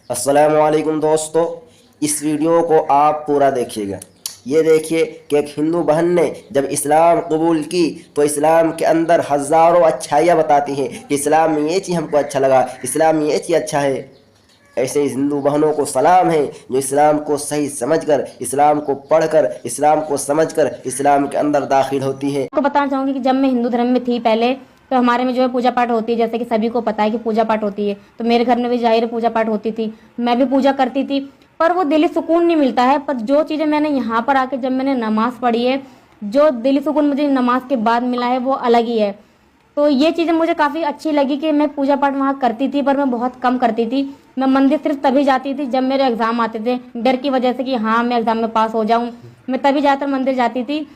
अस्सलामुअलैकुम दोस्तों, इस वीडियो को आप पूरा देखिएगा। ये देखिए कि एक हिंदू बहन ने जब इस्लाम कबूल की तो इस्लाम के अंदर हज़ारों अच्छाइयाँ बताती हैं कि इस्लाम में ये चीज़ हमको अच्छा लगा, इस्लाम में ये चीज़ अच्छा है। ऐसे ही हिंदू बहनों को सलाम है जो इस्लाम को सही समझकर, इस्लाम को पढ़कर, इस्लाम को समझकर इस्लाम के अंदर दाखिल होती हैं। आपको बताना चाहूंगी कि जब मैं हिंदू धर्म में थी पहले, तो हमारे में जो है पूजा पाठ होती है, जैसे कि सभी को पता है कि पूजा पाठ होती है। तो मेरे घर में भी जाहिर पूजा पाठ होती थी, मैं भी पूजा करती थी, पर वो दिली सुकून नहीं मिलता है। पर जो चीज़ें मैंने यहाँ पर आके जब मैंने नमाज पढ़ी है, जो दिली सुकून मुझे नमाज के बाद मिला है वो अलग ही है। तो ये चीज़ें मुझे काफ़ी अच्छी लगी कि मैं पूजा पाठ वहाँ करती थी, पर मैं बहुत कम करती थी। मैं मंदिर सिर्फ तभी जाती थी जब मेरे एग्ज़ाम आते थे, डर की वजह से कि हाँ मैं एग्ज़ाम में पास हो जाऊँ, मैं तभी ज़्यादातर मंदिर जाती थी।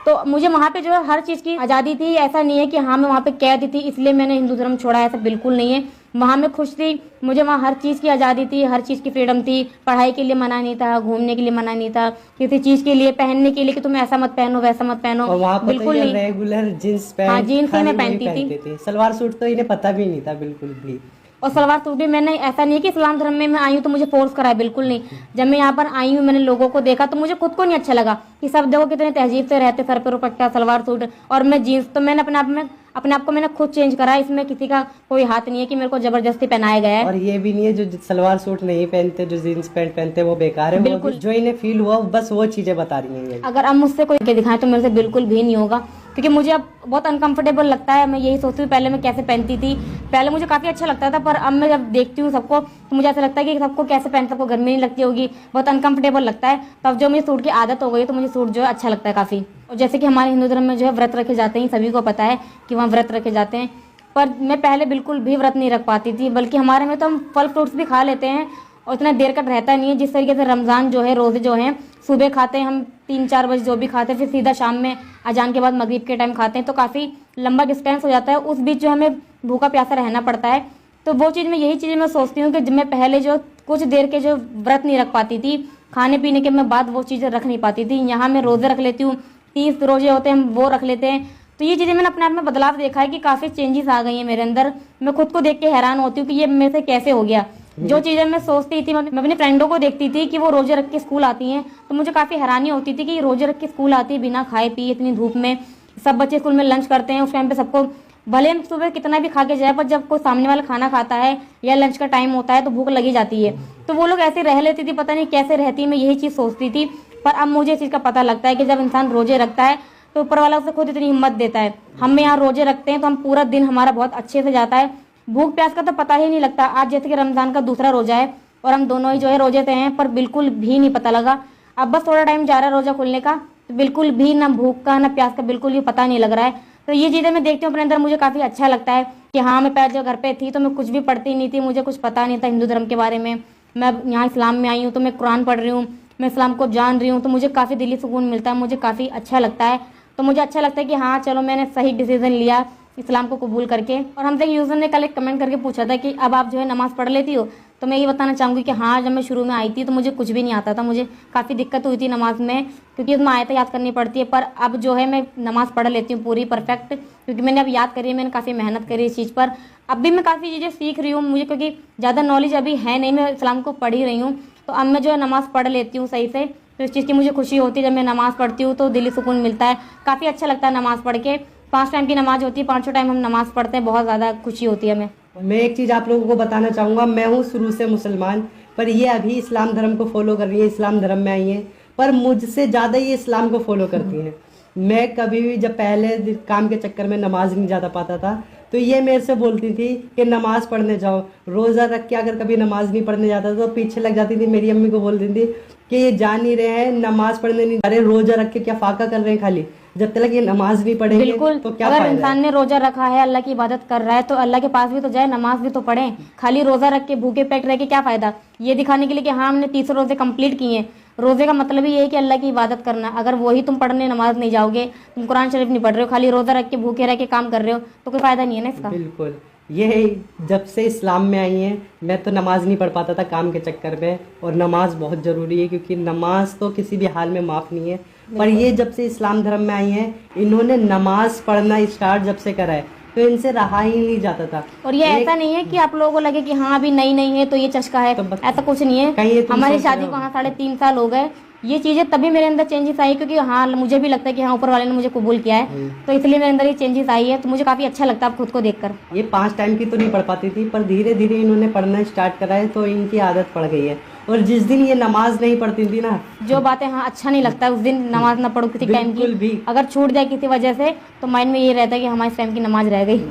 तो मुझे वहाँ पे जो है हर चीज़ की आज़ादी थी। ऐसा नहीं है कि हाँ मैं वहाँ पे कैद थी इसलिए मैंने हिंदू धर्म छोड़ा, ऐसा बिल्कुल नहीं है। वहाँ मैं खुश थी, मुझे वहाँ हर चीज़ की आज़ादी थी, हर चीज़ की फ्रीडम थी। पढ़ाई के लिए मना नहीं था, घूमने के लिए मना नहीं था, किसी चीज़ के लिए पहनने के लिए कि तुम ऐसा मत पहनो वैसा मत पहनो, और वहाँ बिल्कुल नहीं। रेगुलर जींस पैंट, हाँ, जीन्स ही मैं खाली वही पहनती पहनते थे। सलवार सूट तो इन्हें पता भी नहीं था बिल्कुल भी। और सलवार सूट भी मैंने, ऐसा नहीं है कि इस्लाम धर्म में मैं आई हूँ तो मुझे फोर्स करा है, बिल्कुल नहीं। जब मैं यहाँ पर आई हूँ, मैंने लोगों को देखा तो मुझे खुद को नहीं अच्छा लगा कि सब देखो कितने तहजीब से रहते, सर पे दुपट्टा, सलवार सूट और मैं जीन्स। तो मैंने अपने आप को मैंने खुद चेंज करा है। इसमें किसी का कोई हाथ नहीं है कि मेरे को जबरदस्ती पहनाया गया है। और ये भी नहीं है जो सलवार सूट नहीं पहनते, जो जीन्स पैंट पहनते वो बेकार है। बिल्कुल, जो इन्हें फील हुआ बस वो चीजें बता रही हैं। अगर अब मुझसे कोई के दिखाए तो मेरे से बिल्कुल भी नहीं होगा, क्योंकि मुझे अब बहुत अनकंफर्टेबल लगता है। मैं यही सोचती हूँ पहले मैं कैसे पहनती थी, पहले मुझे काफ़ी अच्छा लगता था, पर अब मैं जब देखती हूँ सबको तो मुझे ऐसा लगता है कि सबको कैसे पहन, सबको गर्मी नहीं लगती होगी, बहुत अनकंफर्टेबल लगता है। तब जो मुझे सूट की आदत हो गई तो मुझे सूट जो है अच्छा लगता है काफ़ी। और जैसे कि हमारे हिंदू धर्म में जो है व्रत रखे जाते हैं, सभी को पता है कि वहाँ व्रत रखे जाते हैं, पर मैं पहले बिल्कुल भी व्रत नहीं रख पाती थी। बल्कि हमारे में तो हम फल फ्रूट्स भी खा लेते हैं और इतना देर का रहता नहीं है। जिस तरीके से रमज़ान जो है, रोज़े जो हैं सुबह खाते हैं हम 3-4 बजे जो भी खाते हैं, फिर सीधा शाम में अजान के बाद मगरिब के टाइम खाते हैं, तो काफ़ी लंबा डिस्टेंस हो जाता है। उस बीच जो हमें भूखा प्यासा रहना पड़ता है। तो वो चीज़, मैं यही चीज़ें मैं सोचती हूँ कि जब मैं पहले जो कुछ देर के जो व्रत नहीं रख पाती थी, खाने पीने के मैं बाद वो चीज़ें रख नहीं पाती थी, यहाँ मैं रोज़े रख लेती हूँ, 30 रोजे होते हैं हम वो रख लेते हैं। तो ये चीज़ें मैंने अपने आप में बदलाव देखा है कि काफ़ी चेंजेस आ गई हैं मेरे अंदर। मैं खुद को देख के हैरान होती हूँ कि ये मेरे से कैसे हो गया। जो चीज़ें मैं सोचती थी, मैं अपनी फ्रेंडों को देखती थी कि वो रोजे रख के स्कूल आती हैं, तो मुझे काफ़ी हैरानी होती थी कि ये रोजे रख के स्कूल आती है बिना खाए पिए, इतनी धूप में। सब बच्चे स्कूल में लंच करते हैं, उस टाइम पे सबको भले हम सुबह कितना भी खा के जाए, पर जब कोई सामने वाला खाना खाता है या लंच का टाइम होता है तो भूख लगी जाती है। तो वो लोग ऐसे रह लेती थी, पता नहीं कैसे रहती, मैं यही चीज़ सोचती थी। पर अब मुझे इस चीज़ का पता लगता है कि जब इंसान रोजे रखता है तो ऊपर वाला उसे खुद इतनी हिम्मत देता है। हम यहाँ रोजे रखते हैं तो हम पूरा दिन हमारा बहुत अच्छे से जाता है, भूख प्यास का तो पता ही नहीं लगता। आज जैसे कि रमज़ान का दूसरा रोजा है और हम दोनों ही जो है रोजे से हैं, पर बिल्कुल भी नहीं पता लगा। अब बस थोड़ा टाइम जा रहा है रोजा खुलने का, तो बिल्कुल भी ना भूख का ना प्यास का बिल्कुल भी पता नहीं लग रहा है। तो ये चीज़ें मैं देखती हूँ अपने अंदर, मुझे काफ़ी अच्छा लगता है कि हाँ, मैं पहले जब घर पे थी तो मैं कुछ भी पढ़ती नहीं थी, मुझे कुछ पता नहीं था हिंदू धर्म के बारे में। मैं यहाँ इस्लाम में आई हूँ तो मैं कुरान पढ़ रही हूँ, मैं इस्लाम को जान रही हूँ, तो मुझे काफ़ी दिली सुकून मिलता है, मुझे काफ़ी अच्छा लगता है। तो मुझे अच्छा लगता है कि हाँ चलो मैंने सही डिसीजन लिया इस्लाम को कबूल करके। और हमसे एक यूज़र ने कल एक कमेंट करके पूछा था कि अब आप जो है नमाज़ पढ़ लेती हो, तो मैं ये बताना चाहूँगी कि हाँ, जब मैं शुरू में आई थी तो मुझे कुछ भी नहीं आता था, मुझे काफ़ी दिक्कत हुई थी नमाज में, क्योंकि उसमें आयतें याद करनी पड़ती है। पर अब जो है मैं नमाज़ पढ़ लेती हूँ पूरी परफेक्ट, क्योंकि मैंने अब याद करी है, मैंने काफ़ी मेहनत करी इस चीज़ पर। अब भी मैं काफ़ी चीज़ें सीख रही हूँ, मुझे क्योंकि ज़्यादा नॉलेज अभी है नहीं, मैं इस्लाम को पढ़ ही रही हूँ, तो अब मैं जो है नमाज़ पढ़ लेती हूँ सही से। तो इस चीज़ की मुझे खुशी होती है, जब मैं नमाज़ पढ़ती हूँ तो दिली सुकून मिलता है, काफ़ी अच्छा लगता है नमाज़ पढ़ के। 5 टाइम की नमाज होती है, 5 टाइम हम नमाज़ पढ़ते हैं, बहुत ज़्यादा खुशी होती है हमें। मैं एक चीज़ आप लोगों को बताना चाहूँगा, मैं हूँ शुरू से मुसलमान, पर ये अभी इस्लाम धर्म को फॉलो कर रही है, इस्लाम धर्म में आई है, पर मुझसे ज़्यादा ये इस्लाम को फॉलो करती हैं। मैं कभी भी जब पहले काम के चक्कर में नमाज नहीं जा पाता था, तो ये मेरे से बोलती थी कि नमाज पढ़ने जाओ। रोज़ा रख के अगर कभी नमाज नहीं पढ़ने जाता तो पीछे लग जाती थी, मेरी अम्मी को बोलती थी कि ये जा नहीं रहे हैं, नमाज पढ़ने नहीं जा रहे, रोज़ा रख के क्या फाका कर रहे हैं खाली, जब तक ये नमाज नहीं पढ़ेंगे बिल्कुल, तो क्या अगर फायदा इंसान ने रोजा रखा है, अल्लाह की इबादत कर रहा है, तो अल्लाह के पास भी तो जाए, नमाज भी तो पढ़े। खाली रोजा रख के भूखे पेट रह के क्या फायदा, ये दिखाने के लिए कि हाँ हमने 30 रोजे कंप्लीट किए हैं। रोजे का मतलब ही ये है कि अल्लाह की इबादत करना। अगर वही तुम पढ़ने नमाज नहीं जाओगे, तुम कुरान शरीफ नहीं पढ़ रहे हो, खाली रोजा रख के भूखे रह के काम कर रहे हो, तो कोई फायदा नहीं है ना इसका। बिल्कुल, ये जब से इस्लाम में आई हैं, मैं तो नमाज नहीं पढ़ पाता था काम के चक्कर में, और नमाज बहुत ज़रूरी है क्योंकि नमाज तो किसी भी हाल में माफ़ नहीं है। पर ये जब से इस्लाम धर्म में आई हैं, इन्होंने नमाज पढ़ना स्टार्ट जब से करा है, तो तो इनसे रहा ही नहीं जाता था। और ये ऐसा नहीं है कि आप लोगों को लगे कि हाँ अभी नई नई है तो ये चस्का है, ऐसा कुछ नहीं कहीं ये है। तुम हमारी सोच रहे शादी हो। को हाँ 3.5 साल हो गए। ये चीजें तभी मेरे अंदर चेंजेस आई क्योंकि हाँ मुझे भी लगता है कि हाँ ऊपर वाले ने मुझे कबूल किया है, तो इसलिए मेरे अंदर ये चेंजेस आई है। तो मुझे काफी अच्छा लगता है खुद को देखकर। ये 5 टाइम की तो नहीं पढ़ पाती थी, पर धीरे धीरे इन्होंने पढ़ना स्टार्ट करा है तो इनकी आदत पड़ गई है। और जिस दिन ये नमाज नहीं पढ़ती थी ना, जो बातें हाँ अच्छा नहीं लगता है उस दिन नमाज ना पढ़ो किसी टाइम बिल्कुल भी। की, अगर छूट जाए किसी वजह से तो माइंड में ये रहता है कि हमारे टाइम की नमाज रह गई।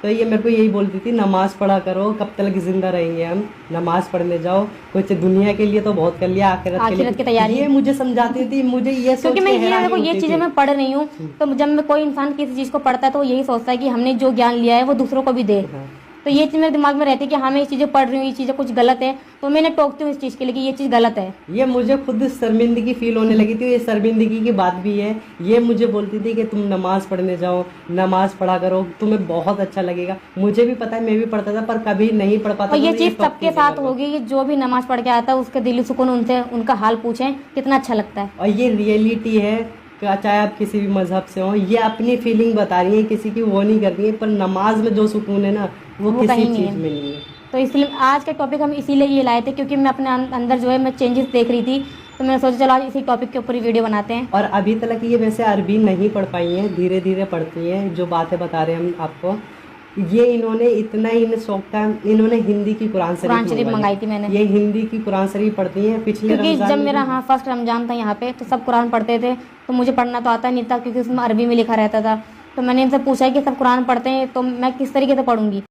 तो ये मेरे को यही बोलती थी, नमाज पढ़ा करो, कब तक जिंदा रहेंगे हम, नमाज पढ़ने जाओ। कुछ दुनिया के लिए तो बहुत कर लिया, आखिरत की तैयारी। ये मुझे समझाती थी। मुझे ये सोच क्योंकि के मैं ये हैरानी देखो ये होती चीजें थी। मैं पढ़ रही हूँ, तो जब मैं कोई इंसान किसी चीज को पढ़ता है तो वो यही सोचता है कि हमने जो ज्ञान लिया है वो दूसरों को भी दे। तो ये चीज मेरे दिमाग में रहती है कि हाँ मैं ये चीजें पढ़ रही हूँ, ये चीजें कुछ गलत है, तो मैं इन्हें टोकती हूँ इस चीज के लिए कि ये चीज गलत है। ये मुझे खुद शर्मिंदगी फील होने लगी थी। ये शर्मिंदगी की बात भी है। ये मुझे बोलती थी कि तुम नमाज पढ़ने जाओ, नमाज पढ़ा करो, तुम्हें बहुत अच्छा लगेगा। मुझे भी पता है, मैं भी पढ़ता था, पर कभी नहीं पढ़ पाता और ये था। चीज सबके साथ होगी कि जो भी नमाज पढ़ के आता है उसके दिली सुकून उनसे उनका हाल पूछें कितना अच्छा लगता है। और ये रियलिटी है, चाहे आप किसी भी मजहब से हो, ये अपनी फीलिंग बता रही है, किसी की वो नहीं कर रही है। पर नमाज में जो सुकून है ना, वो किसी कहीं नहीं चीज है। में नहीं है। तो इसलिए आज का टॉपिक हम इसीलिए ये लाए थे क्योंकि मैं अपने अंदर जो है मैं चेंजेस देख रही थी, तो मैंने सोचा चलो आज इसी टॉपिक के ऊपर ही वीडियो बनाते हैं। और अभी तक ये वैसे अरबी नहीं पढ़ पाई हैं, धीरे धीरे पढ़ती हैं। जो बातें बता रहे हैं हम आपको, ये इन्होंने इतना ही इन्हें शौक था, इन्होंने हिंदी की कुरान शरीफ मंगाई थी मैंने। ये हिंदी की कुरान शरीफ पढ़ती हैं। पिछले क्योंकि रमजान जब में मेरा हाँ फर्स्ट रमजान था यहाँ पे तो सब कुरान पढ़ते थे, तो मुझे पढ़ना तो आता नहीं था क्योंकि उसमें अरबी में लिखा रहता था। तो मैंने इनसे पूछा कि सब कुरान पढ़ते हैं तो मैं किस तरीके से पढ़ूंगी।